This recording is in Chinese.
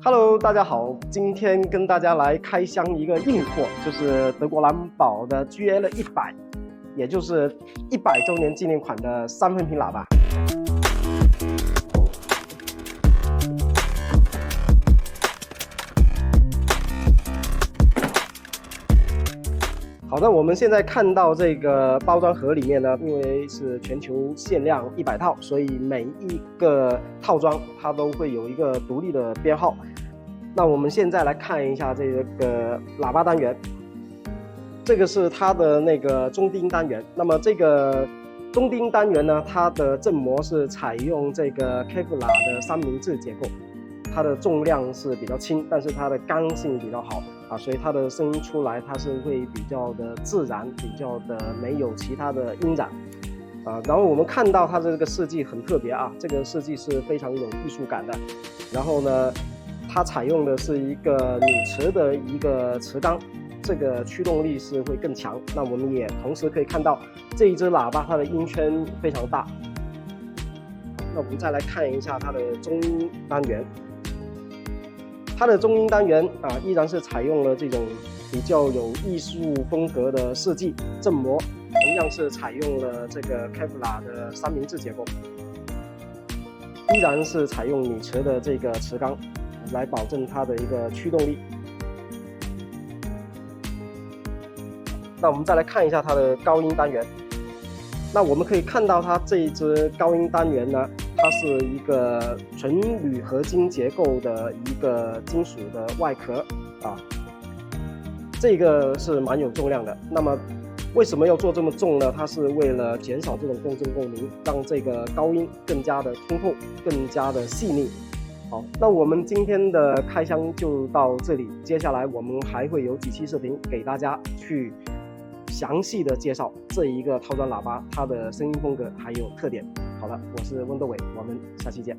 Hello，大家好，今天跟大家来开箱一个硬货，就是德国蓝宝的 GL 100，也就是100周年纪念款的3分屏喇叭。好的，我们现在看到这个包装盒里面呢，因为是全球限量100套，所以每一个套装它都会有一个独立的编号。那我们现在来看一下这个喇叭单元，这个是它的那个中低音单元。那么这个中低音单元呢，它的振膜是采用这个 Kevlar 的三明治结构，它的重量是比较轻，但是它的刚性比较好啊，所以它的声音出来它是会比较的自然，比较的没有其他的音染啊。然后我们看到它的这个设计很特别啊，这个设计是非常有艺术感的。然后呢，它采用的是一个铝磁的一个磁钢，这个驱动力是会更强。那我们也同时可以看到这一只喇叭它的音圈非常大。那我们再来看一下它的中音单元，它的中音单元啊依然是采用了这种比较有艺术风格的设计，振膜同样是采用了这个 Kevlar 的三明治结构，依然是采用铝磁的这个磁钢来保证它的一个驱动力。那我们再来看一下它的高音单元。那我们可以看到它这一支高音单元呢，它是一个纯铝合金结构的一个金属的外壳啊，这个是蛮有重量的。那么为什么要做这么重呢？它是为了减少这种共振共鸣，让这个高音更加的通透，更加的细腻。好，那我们今天的开箱就到这里，接下来我们还会有几期视频给大家去详细的介绍这一个套装喇叭它的声音风格还有特点。好了，我是温德伟，我们下期见。